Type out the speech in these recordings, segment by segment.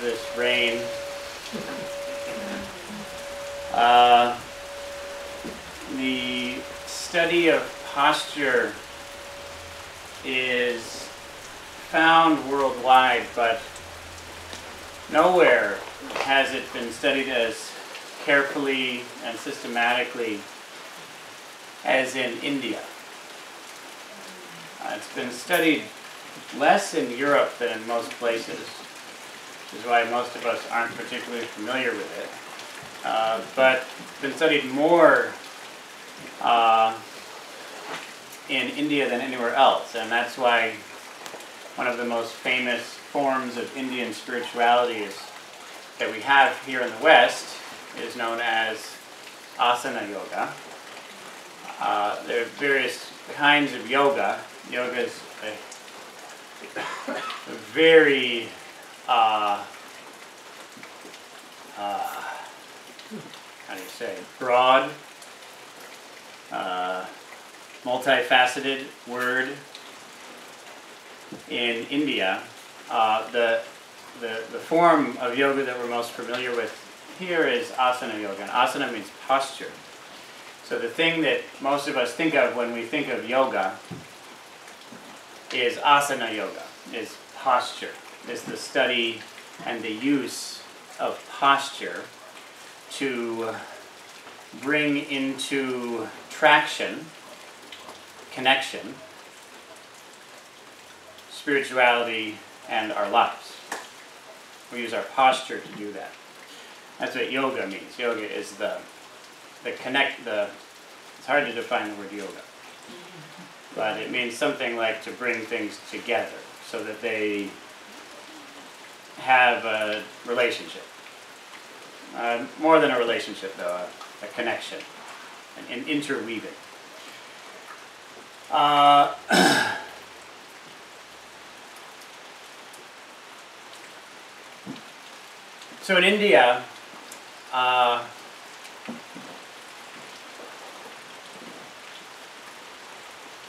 this rain. The study of posture is found worldwide, but nowhere has it been studied as carefully and systematically as in India. It's been studied less in Europe than in most places, which is why most of us aren't particularly familiar with it. But it's been studied more in India than anywhere else, and that's why one of the most famous forms of Indian spirituality that we have here in the West is known as asana yoga. There are various kinds of yoga. Yoga is a very how do you say, broad, multifaceted word. In India, the form of yoga that we're most familiar with here is asana yoga. And asana means posture. So the thing that most of us think of when we think of yoga is asana yoga, is posture, is the study and the use of posture to bring into traction, connection, spirituality, and our lives. We use our posture to do that. That's what yoga means. Yoga is it's hard to define the word yoga, but it means something like to bring things together so that they have a relationship. More than a relationship, though, a connection, an interweaving. So in India,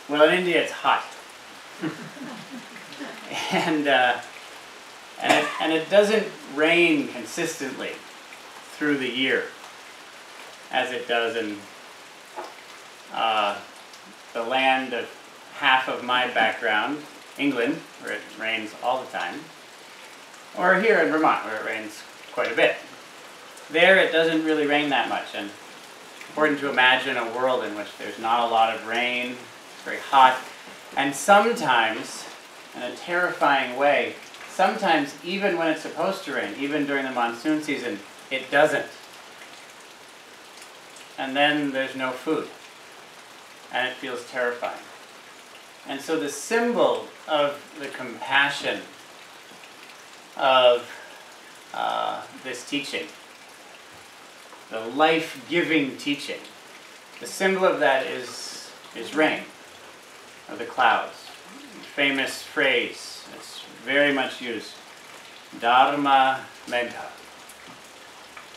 in India it's hot, and it doesn't rain consistently through the year, as it does in the land of half of my background, England, where it rains all the time, or here in Vermont, where it rains quite a bit. There it doesn't really rain that much, and it's important to imagine a world in which there's not a lot of rain, it's very hot, and sometimes, in a terrifying way, sometimes even when it's supposed to rain, even during the monsoon season, it doesn't. And then there's no food, and it feels terrifying. And so the symbol of the compassion of this teaching, the life-giving teaching, the symbol of that is rain, or the clouds. Famous phrase, it's very much used, Dharma Megha.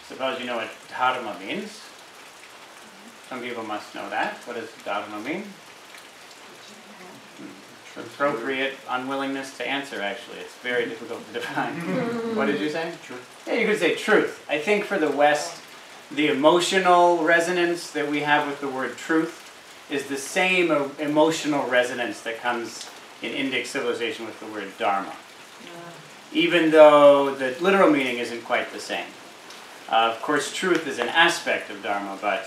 Suppose you know what dharma means. Some people must know that. What does dharma mean? Appropriate unwillingness to answer, actually. It's very difficult to define. What did you say? Truth. Yeah, you could say truth. I think for the West, the emotional resonance that we have with the word truth is the same emotional resonance that comes in Indic civilization with the word dharma. Even though the literal meaning isn't quite the same. Of course, truth is an aspect of dharma, but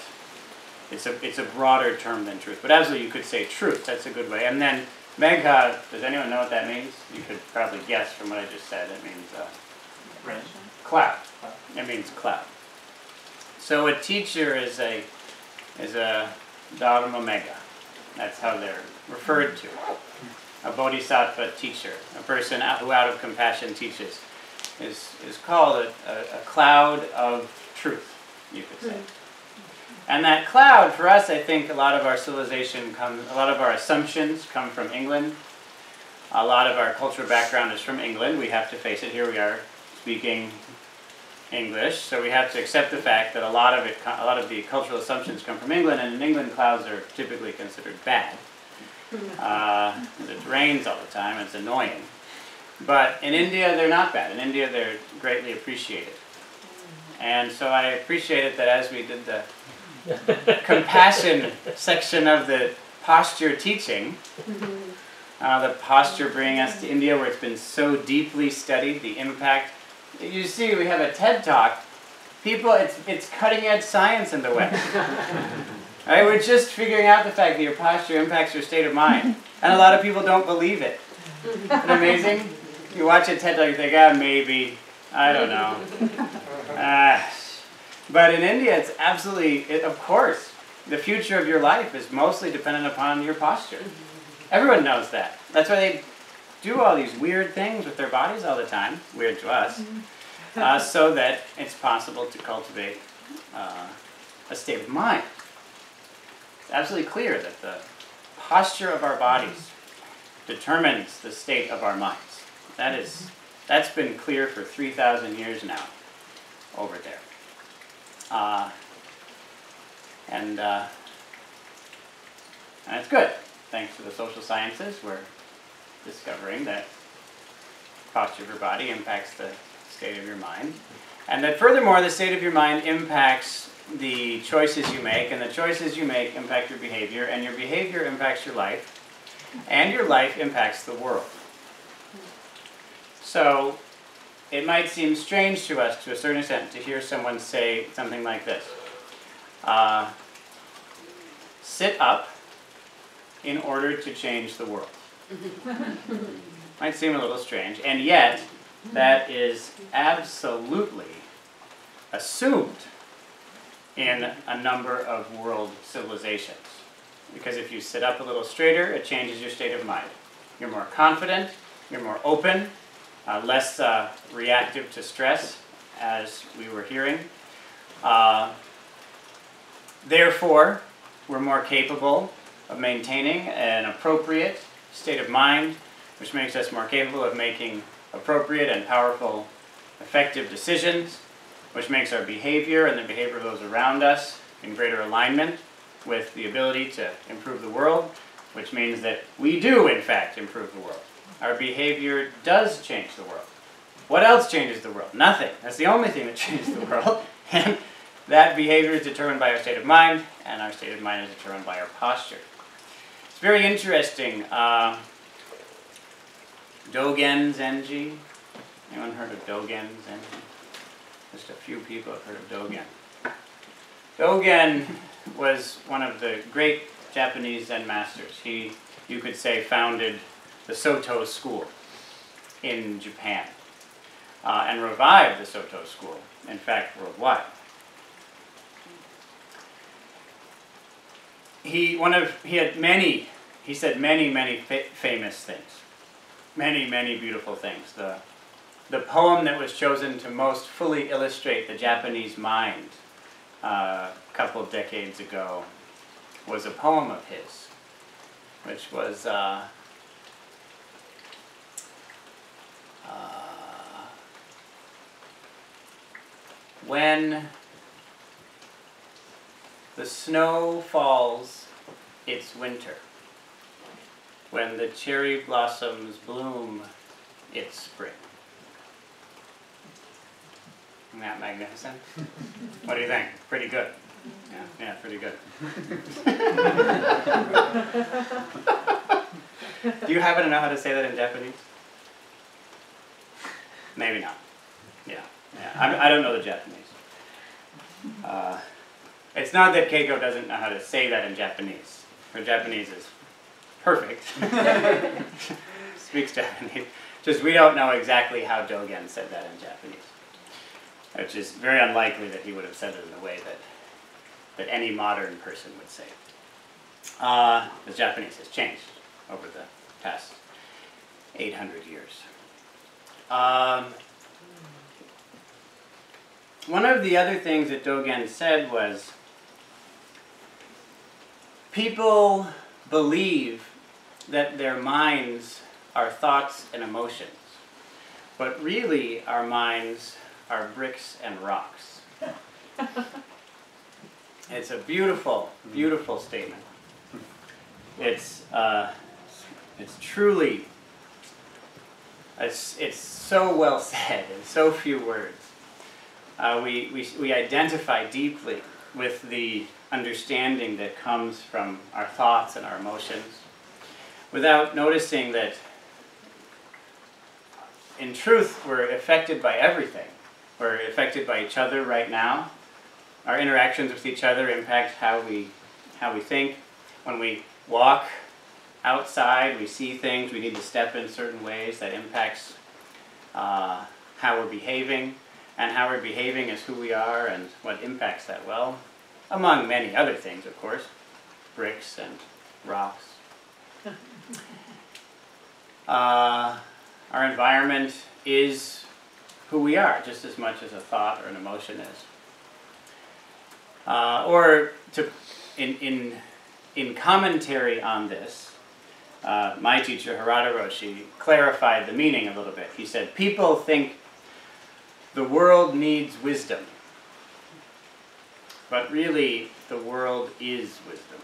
it's a broader term than truth. But absolutely, you could say truth. That's a good way. And then Megha, does anyone know what that means? You could probably guess from what I just said. It means cloud. It means cloud. So a teacher is a Dharma Megha. That's how they're referred to. A bodhisattva teacher, a person who out of compassion teaches, is called a cloud of truth, you could say. And that cloud, for us, I think a lot of our civilization a lot of our assumptions come from England. A lot of our cultural background is from England. We have to face it. Here we are speaking English, so we have to accept the fact that a lot of the cultural assumptions come from England, and in England, clouds are typically considered bad. It rains all the time. It's annoying. But in India, they're not bad. In India, they're greatly appreciated. And so I appreciated that as we did the compassion section of the posture teaching, the posture bringing us to India, where it's been so deeply studied, the impact. You see, we have a TED Talk. People, it's cutting edge science in the West. Right? We're just figuring out the fact that your posture impacts your state of mind. And a lot of people don't believe it. Isn't it amazing? You watch a TED Talk, you think, maybe, I don't know. But in India, it's absolutely, of course, the future of your life is mostly dependent upon your posture. Everyone knows that. That's why they do all these weird things with their bodies all the time, weird to us, so that it's possible to cultivate a state of mind. It's absolutely clear that the posture of our bodies determines the state of our minds. That's been clear for 3,000 years now over there. And it's good. Thanks to the social sciences, we're discovering that posture of your body impacts the state of your mind. And that furthermore, the state of your mind impacts the choices you make, and the choices you make impact your behavior, and your behavior impacts your life, and your life impacts the world. So, it might seem strange to us, to a certain extent, to hear someone say something like this. Sit up in order to change the world. Might seem a little strange, and yet that is absolutely assumed in a number of world civilizations. Because if you sit up a little straighter, it changes your state of mind. You're more confident, you're more open, less reactive to stress, as we were hearing. Therefore, we're more capable of maintaining an appropriate state of mind, which makes us more capable of making appropriate and powerful, effective decisions, which makes our behavior and the behavior of those around us in greater alignment with the ability to improve the world, which means that we do, in fact, improve the world. Our behavior does change the world. What else changes the world? Nothing. That's the only thing that changes the world. And that behavior is determined by our state of mind, and our state of mind is determined by our posture. It's very interesting. Dogen Zenji. Anyone heard of Dogen Zenji? Just a few people have heard of Dogen. Dogen was one of the great Japanese Zen masters. He, you could say, founded the Soto school in Japan and revived the Soto school, in fact, worldwide. He said many famous things, many beautiful things. The poem that was chosen to most fully illustrate the Japanese mind a couple of decades ago was a poem of his, which was when the snow falls, it's winter. When the cherry blossoms bloom, it's spring. Isn't that magnificent? What do you think? Pretty good. Yeah, pretty good. Do you happen to know how to say that in Japanese? Maybe not. Yeah. I don't know the Japanese. It's not that Keiko doesn't know how to say that in Japanese. Her Japanese is perfect. Speaks Japanese. Just we don't know exactly how Dogen said that in Japanese. Which is very unlikely that he would have said it in a way that any modern person would say it. Because Japanese has changed over the past 800 years. One of the other things that Dogen said was, people believe that their minds are thoughts and emotions, but really our minds are bricks and rocks. It's a beautiful, beautiful statement. It's truly It's so well said in so few words. We identify deeply with the understanding that comes from our thoughts and our emotions without noticing that in truth we're affected by everything. We're affected by each other right now. Our interactions with each other impact how we think. When we walk outside, we see things, we need to step in certain ways that impacts how we're behaving, and how we're behaving is who we are and what impacts that. Well, among many other things, of course, bricks and rocks. Our environment is who we are, just as much as a thought or an emotion is. In commentary on this, my teacher, Harada Roshi, clarified the meaning a little bit. He said, people think the world needs wisdom, but really the world is wisdom.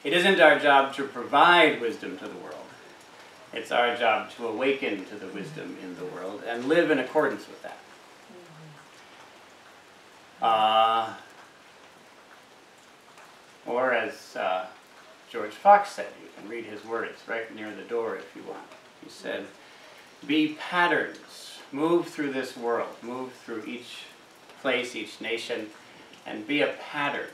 It isn't our job to provide wisdom to the world. It's our job to awaken to the wisdom in the world and live in accordance with that. Or as George Fox said, you can read his words right near the door if you want. He said, be patterns, move through this world, move through each place, each nation, and be a pattern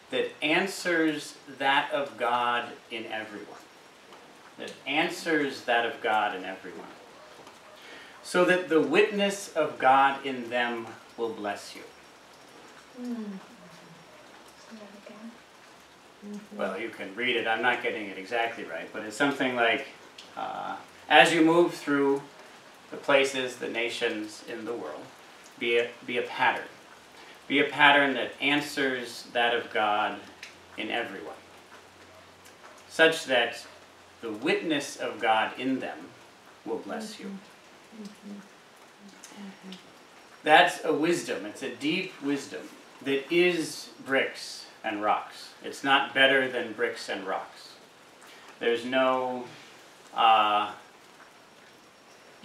that answers that of God in everyone. That answers that of God in everyone. So that the witness of God in them will bless you. Well, you can read it. I'm not getting it exactly right, but it's something like, as you move through the places, the nations in the world, be a pattern. Be a pattern that answers that of God in everyone, such that the witness of God in them will bless you. That's a wisdom. It's a deep wisdom that is bricks and rocks. It's not better than bricks and rocks. There's no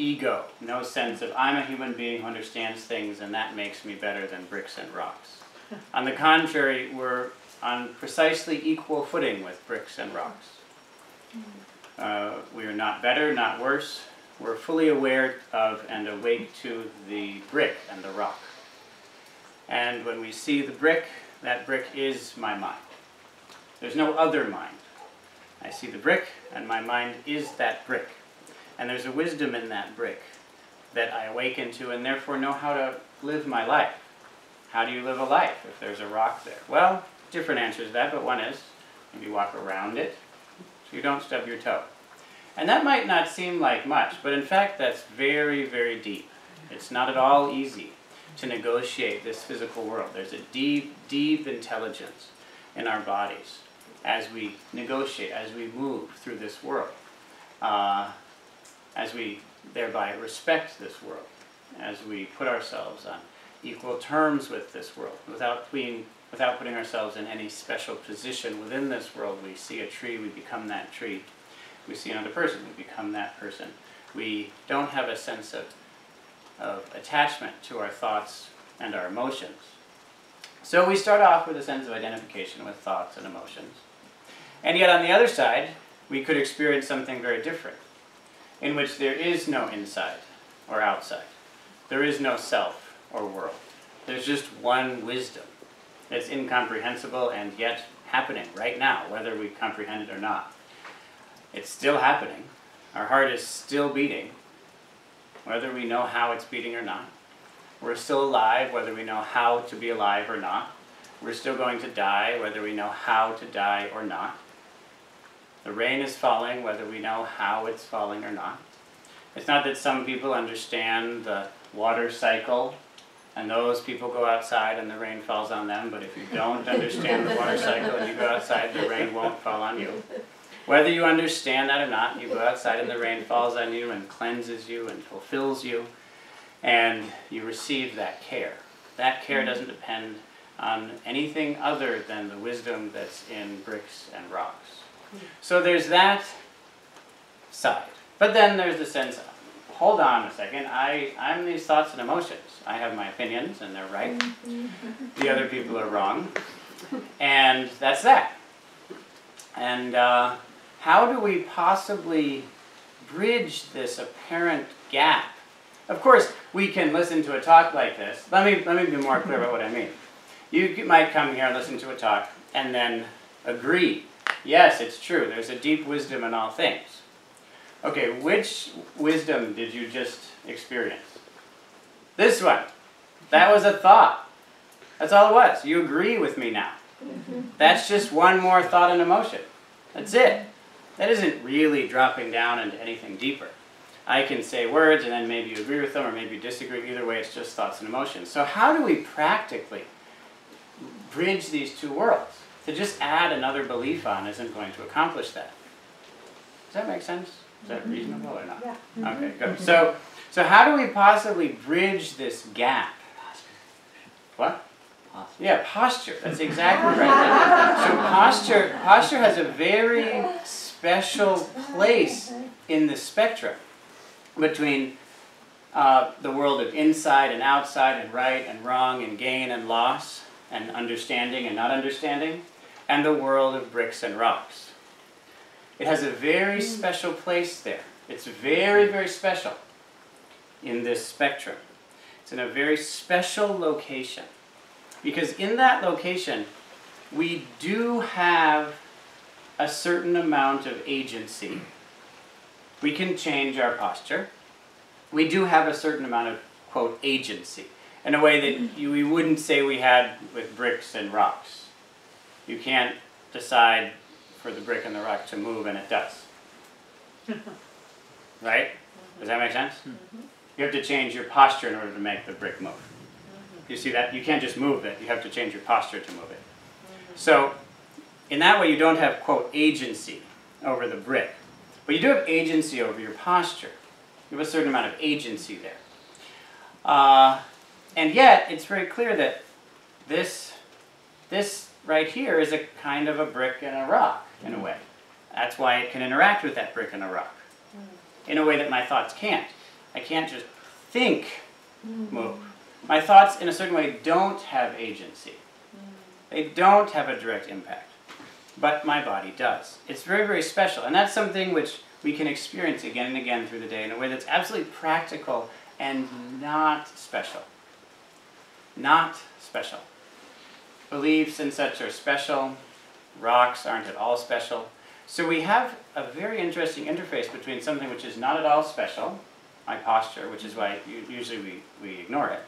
ego, no sense of I'm a human being who understands things and that makes me better than bricks and rocks. On the contrary, we're on precisely equal footing with bricks and rocks. We are not better, not worse. We're fully aware of and awake to the brick and the rock. And when we see the brick, that brick is my mind. There's no other mind. I see the brick, and my mind is that brick. And there's a wisdom in that brick that I awaken to and therefore know how to live my life. How do you live a life if there's a rock there? Well, different answers to that, but one is maybe walk around it so you don't stub your toe. And that might not seem like much, but in fact that's very, very deep. It's not at all easy to negotiate this physical world. There's a deep, deep intelligence in our bodies as we negotiate, as we move through this world. As we thereby respect this world, as we put ourselves on equal terms with this world, without putting ourselves in any special position within this world. We see a tree, we become that tree. We see another person, we become that person. We don't have a sense of attachment to our thoughts and our emotions. So we start off with a sense of identification with thoughts and emotions. And yet on the other side, we could experience something very different, in which there is no inside or outside. There is no self or world. There's just one wisdom. It's incomprehensible and yet happening right now, whether we comprehend it or not. It's still happening. Our heart is still beating, whether we know how it's beating or not. We're still alive, whether we know how to be alive or not. We're still going to die, whether we know how to die or not. The rain is falling, whether we know how it's falling or not. It's not that some people understand the water cycle, and those people go outside and the rain falls on them, but if you don't understand the water cycle and you go outside, the rain won't fall on you. Whether you understand that or not, you go outside and the rain falls on you and cleanses you and fulfills you, and you receive that care. That care doesn't depend on anything other than the wisdom that's in bricks and rocks. So there's that side. But then there's the sense, hold on a second, I'm these thoughts and emotions. I have my opinions and they're right. The other people are wrong. And that's that. And how do we possibly bridge this apparent gap? Of course, we can listen to a talk like this. Let me be more clear about what I mean. You might come here and listen to a talk and then agree. Yes, it's true. There's a deep wisdom in all things. Okay, which wisdom did you just experience? This one. That was a thought. That's all it was. You agree with me now. That's just one more thought and emotion. That's it. That isn't really dropping down into anything deeper. I can say words and then maybe you agree with them or maybe you disagree. Either way, it's just thoughts and emotions. So how do we practically bridge these two worlds? To just add another belief on isn't going to accomplish that. Does that make sense? Is that reasonable or not? Yeah. Okay, good. So how do we possibly bridge this gap? What? Posture. Yeah, posture. That's exactly right. So posture has a very special place in the spectrum between the world of inside and outside and right and wrong and gain and loss and understanding and not understanding, and the world of bricks and rocks. It has a very special place there. It's very, very special in this spectrum. It's in a very special location. Because in that location, we do have a certain amount of agency. We can change our posture. We do have a certain amount of, quote, agency, in a way that we wouldn't say we had with bricks and rocks. You can't decide for the brick and the rock to move, and it does. Right? Does that make sense? You have to change your posture in order to make the brick move. You see that? You can't just move it. You have to change your posture to move it. So, in that way, you don't have, quote, agency over the brick. But you do have agency over your posture. You have a certain amount of agency there. And yet, it's very clear that this right here is a kind of a brick and a rock, in a way. That's why it can interact with that brick and a rock, in a way that my thoughts can't. I can't just think, move. My thoughts, in a certain way, don't have agency. They don't have a direct impact. But my body does. It's very, very special. And that's something which we can experience again and again through the day in a way that's absolutely practical and not special. Not special. Beliefs and such are special. Rocks aren't at all special. So we have a very interesting interface between something which is not at all special, my posture, which is why usually we ignore it,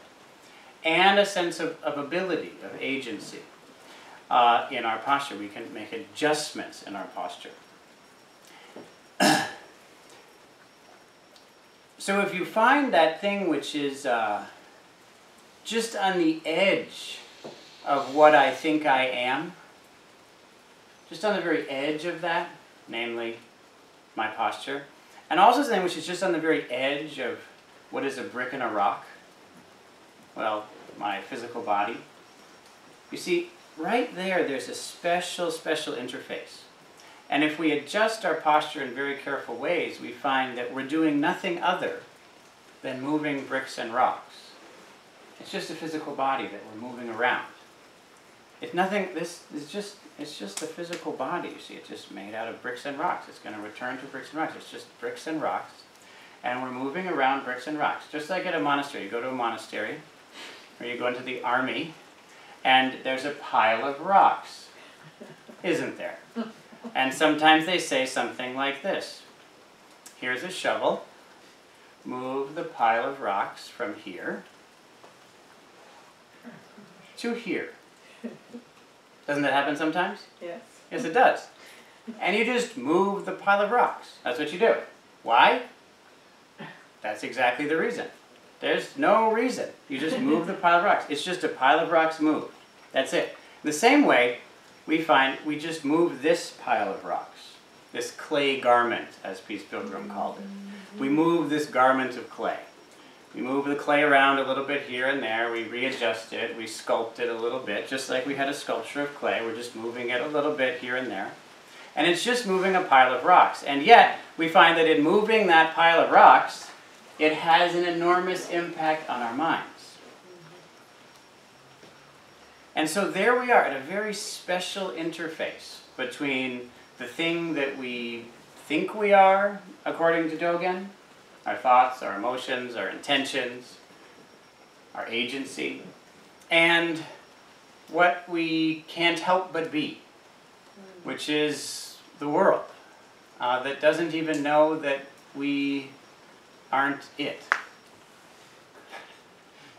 and a sense of ability, of agency in our posture. We can make adjustments in our posture. So if you find that thing which is just on the edge of what I think I am, just on the very edge of that, namely my posture, and also something which is just on the very edge of what is a brick and a rock, well, my physical body. You see, right there, there's a special, special interface. And if we adjust our posture in very careful ways, we find that we're doing nothing other than moving bricks and rocks. It's just a physical body that we're moving around. It's nothing, it's just a physical body, you see. It's just made out of bricks and rocks. It's going to return to bricks and rocks. It's just bricks and rocks. And we're moving around bricks and rocks. Just like at a monastery. You go to a monastery, or you go into the army, and there's a pile of rocks, isn't there? And sometimes they say something like this. Here's a shovel. Move the pile of rocks from here to here. Doesn't that happen sometimes? Yes. Yes, it does. And you just move the pile of rocks. That's what you do. Why? That's exactly the reason. There's no reason. You just move the pile of rocks. It's just a pile of rocks moved. That's it. The same way, we find we just move this pile of rocks, this clay garment, as Peace Pilgrim called it. We move this garment of clay. We move the clay around a little bit here and there. We readjust it. We sculpt it a little bit, just like we had a sculpture of clay. We're just moving it a little bit here and there. And it's just moving a pile of rocks. And yet, we find that in moving that pile of rocks, it has an enormous impact on our minds. And so there we are at a very special interface between the thing that we think we are, according to Dogen, our thoughts, our emotions, our intentions, our agency, and what we can't help but be, which is the world that doesn't even know that we aren't it,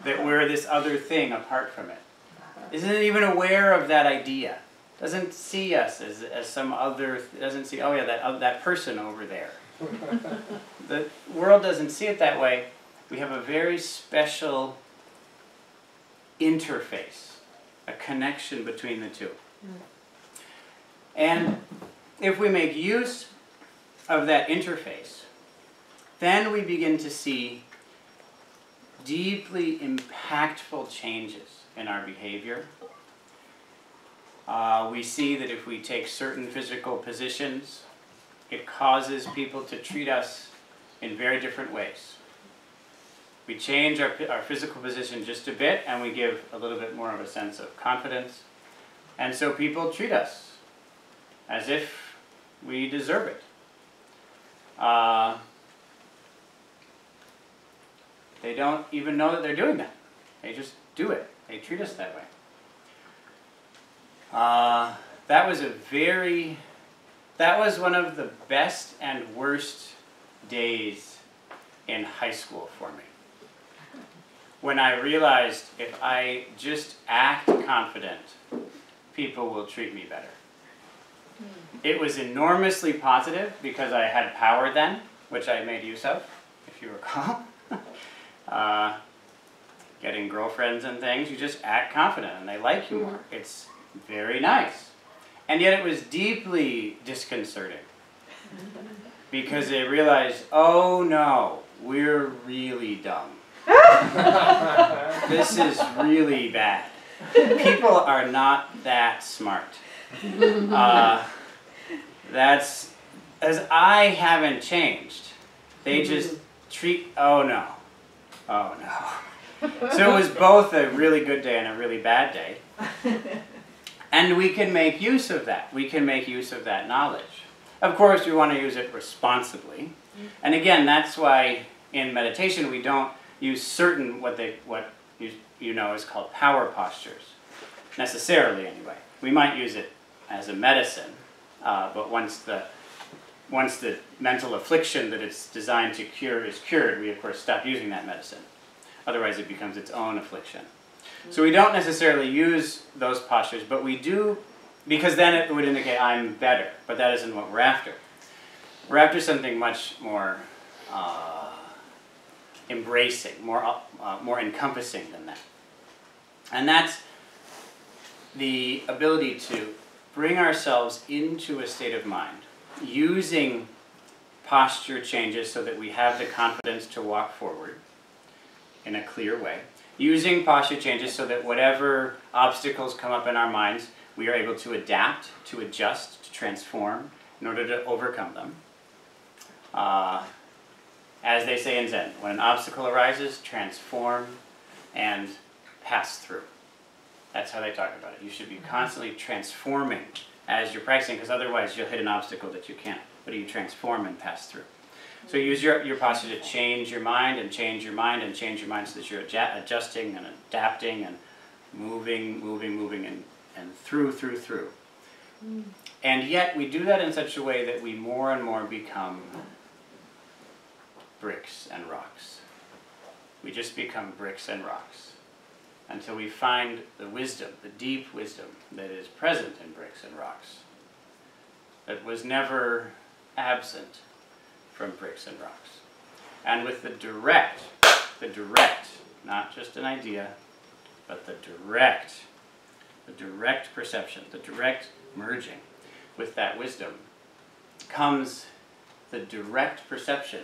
that we're this other thing apart from it. Isn't even aware of that idea. Doesn't see us as some other, doesn't see, oh yeah, that person over there. The world doesn't see it that way. We have a very special interface, a connection between the two. And if we make use of that interface, then we begin to see deeply impactful changes in our behavior. We see that if we take certain physical positions, it causes people to treat us in very different ways. We change our physical position just a bit, and we give a little bit more of a sense of confidence. And so people treat us as if we deserve it. They don't even know that they're doing that. They just do it. They treat us that way. That was one of the best and worst days in high school for me. When I realized if I just act confident, people will treat me better. It was enormously positive because I had power then, which I made use of, if you recall. Getting girlfriends and things, you just act confident and they like you more. It's very nice. And yet it was deeply disconcerting because they realized, oh no, we're really dumb. This is really bad. People are not that smart. That's, as I haven't changed, they just treat, oh no, oh no. So it was both a really good day and a really bad day. And we can make use of that. We can make use of that knowledge. Of course, we want to use it responsibly. And again, that's why in meditation we don't use certain, what you know is called power postures. Necessarily, anyway. We might use it as a medicine, but once the mental affliction that it's designed to cure is cured, we of course stop using that medicine. Otherwise it becomes its own affliction. So we don't necessarily use those postures, but we do, because then it would indicate I'm better, but that isn't what we're after. We're after something much more embracing, more encompassing than that. And that's the ability to bring ourselves into a state of mind, using posture changes so that we have the confidence to walk forward in a clear way, using posture changes so that whatever obstacles come up in our minds, we are able to adapt, to adjust, to transform in order to overcome them. As they say in Zen, when an obstacle arises, transform and pass through. That's how they talk about it. You should be constantly transforming as you're practicing, because otherwise you'll hit an obstacle that you can't. But you transform and pass through. So use your posture to change your mind and change your mind and change your mind so that you're adjusting and adapting and moving and through. And yet we do that in such a way that we more and more become bricks and rocks. We just become bricks and rocks until we find the wisdom, the deep wisdom that is present in bricks and rocks, that was never absent from bricks and rocks. And with the direct, not just an idea, but the direct perception, the direct merging with that wisdom comes the direct perception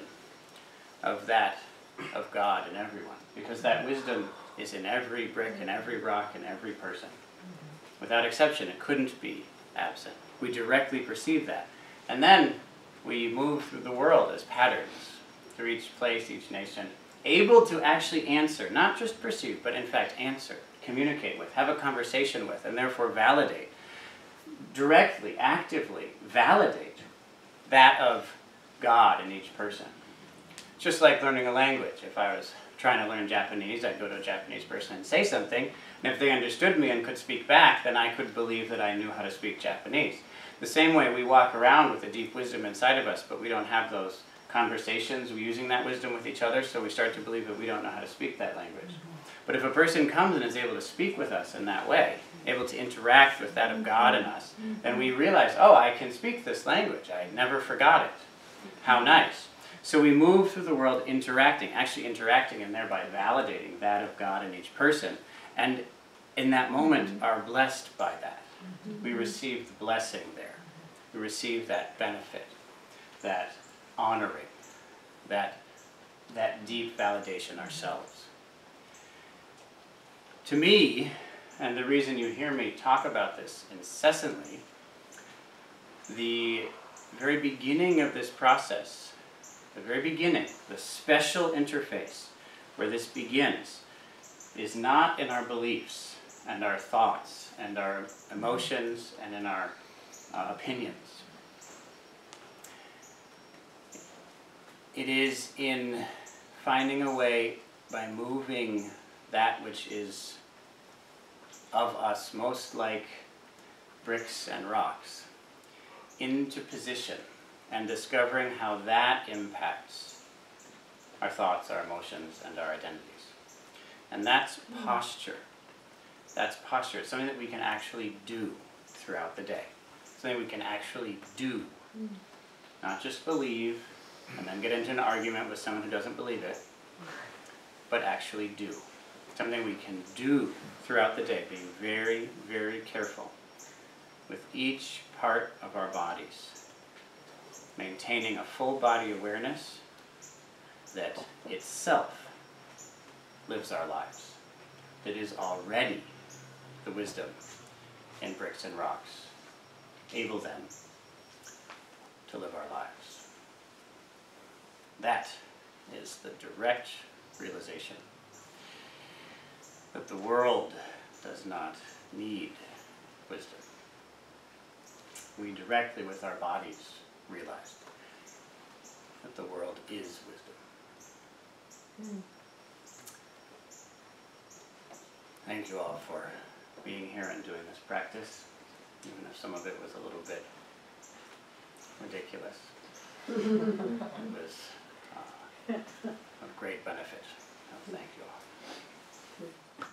of God in everyone. Because that wisdom is in every brick, in every rock, in every person. Without exception, it couldn't be absent. We directly perceive that. And then we move through the world as patterns, through each place, each nation, able to actually answer, not just perceive, but in fact answer, communicate with, have a conversation with, and therefore validate, directly, actively validate that of God in each person. Just like learning a language. If I was trying to learn Japanese, I'd go to a Japanese person and say something, and if they understood me and could speak back, then I could believe that I knew how to speak Japanese. The same way we walk around with a deep wisdom inside of us, but we don't have those conversations using that wisdom with each other, so we start to believe that we don't know how to speak that language. But if a person comes and is able to speak with us in that way, able to interact with that of God in us, then we realize, oh, I can speak this language. I never forgot it. How nice. So we move through the world interacting, actually interacting and thereby validating that of God in each person. And in that moment are blessed by that. We receive the blessing there. We receive that benefit, that honoring, that deep validation ourselves. To me, and the reason you hear me talk about this incessantly, the very beginning of this process, the very beginning, the special interface where this begins, is not in our beliefs and our thoughts and our emotions and in our opinions. It is in finding a way by moving that which is of us most like bricks and rocks into position and discovering how that impacts our thoughts, our emotions, and our identities. And that's posture. That's posture. It's something that we can actually do throughout the day. Something we can actually do. Not just believe and then get into an argument with someone who doesn't believe it, but actually do. Something we can do throughout the day, being very, very careful with each part of our bodies, maintaining a full body awareness that itself lives our lives. It is already the wisdom in bricks and rocks, able then to live our lives. That is the direct realization that the world does not need wisdom. We directly with our bodies realize that the world is wisdom. Thank you all for being here and doing this practice, even if some of it was a little bit ridiculous. It was of great benefit. Thank you all.